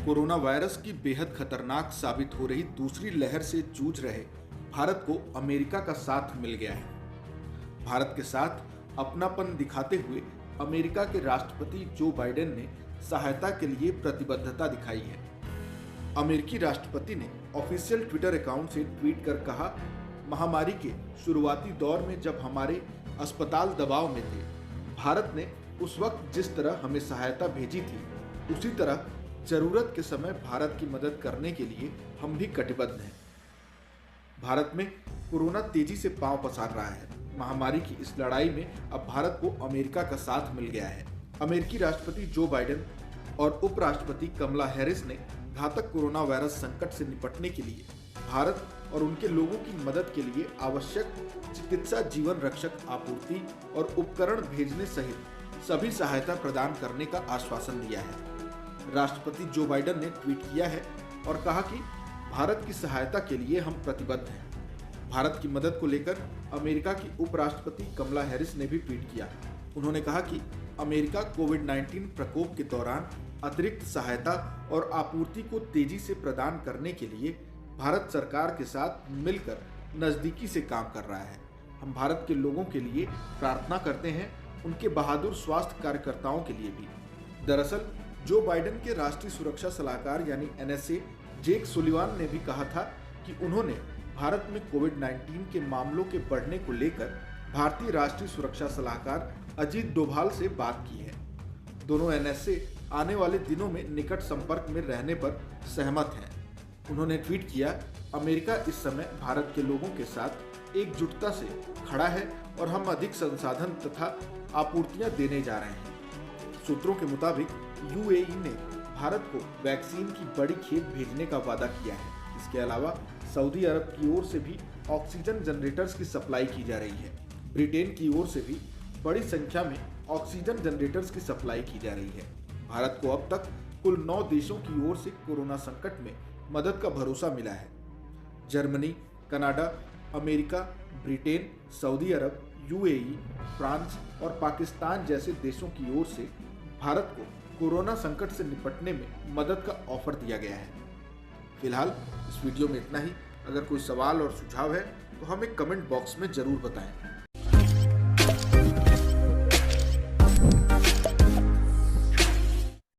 Corona virus की बेहद खतरनाक साबित हो रही दूसरी लहर से जूझ रहे भारत को अमेरिका का साथ मिल गया है। भारत के साथ अपनापन दिखाते हुए अमेरिका के राष्ट्रपति जो बाइडेन ने सहायता के लिए प्रतिबद्धता दिखाई है। अमेरिकी राष्ट्रपति ने ऑफिशियल ट्विटर अकाउंट से ट्वीट कर कहा, महामारी के शुरुआती दौर में जब हमारे अस्पताल दबाव में थे, भारत ने उस वक्त जिस तरह हमें सहायता भेजी थी, उसी तरह जरूरत के समय भारत की मदद करने के लिए हम भी कटिबद्ध हैं। भारत में कोरोना तेजी से पांव पसार रहा है। महामारी की इस लड़ाई में अब भारत को अमेरिका का साथ मिल गया है। अमेरिकी राष्ट्रपति जो बाइडेन और उपराष्ट्रपति कमला हैरिस ने घातक कोरोना वायरस संकट से निपटने के लिए भारत और उनके लोगों की मदद के लिए आवश्यक चिकित्सा जीवन रक्षक आपूर्ति और उपकरण भेजने सहित सभी सहायता प्रदान करने का आश्वासन दिया है। राष्ट्रपति जो बाइडेन ने ट्वीट किया है और कहा कि भारत की सहायता के लिए हम प्रतिबद्ध हैं। भारत की मदद को लेकर अमेरिका की उपराष्ट्रपति कमला हैरिस ने भी ट्वीट किया। उन्होंने कहा कि अमेरिका कोविड-19 प्रकोप के दौरान अतिरिक्त सहायता और आपूर्ति को तेजी से प्रदान करने के लिए भारत सरकार के साथ मिलकर नजदीकी से काम कर रहा है। हम भारत के लोगों के लिए प्रार्थना करते हैं, उनके बहादुर स्वास्थ्य कार्यकर्ताओं के लिए भी। दरअसल जो बाइडेन के राष्ट्रीय सुरक्षा सलाहकार यानी NSA जेक सुलिवान ने भी कहा था कि उन्होंने भारत में कोविड-19 के मामलों के बढ़ने को लेकर भारतीय राष्ट्रीय सुरक्षा सलाहकार अजीत डोभाल से बात की है। दोनों NSA आने वाले दिनों में निकट संपर्क में रहने पर सहमत हैं। उन्होंने ट्वीट किया, अमेरिका इस समय भारत के लोगों के साथ एकजुटता से खड़ा है और हम अधिक संसाधन तथा आपूर्तियां देने जा रहे हैं। सूत्रों के मुताबिक UAE ने भारत को वैक्सीन की बड़ी खेप भेजने का वादा किया है। इसके अलावा सऊदी अरब की ओर से भी ऑक्सीजन जनरेटर्स की सप्लाई की जा रही है। ब्रिटेन की ओर से भी बड़ी संख्या में ऑक्सीजन जनरेटर्स की सप्लाई की जा रही है। भारत को अब तक कुल 9 देशों की ओर से कोरोना संकट में मदद का भरोसा मिला है। Germany, Canada, America, Britain, Saudi Arabia, UAE, France और पाकिस्तान जैसे देशों की ओर से भारत को कोरोना संकट से निपटने में मदद का ऑफर दिया गया है। फिलहाल इस वीडियो में इतना ही। अगर कोई सवाल और सुझाव है तो हमें कमेंट बॉक्स में जरूर बताएं।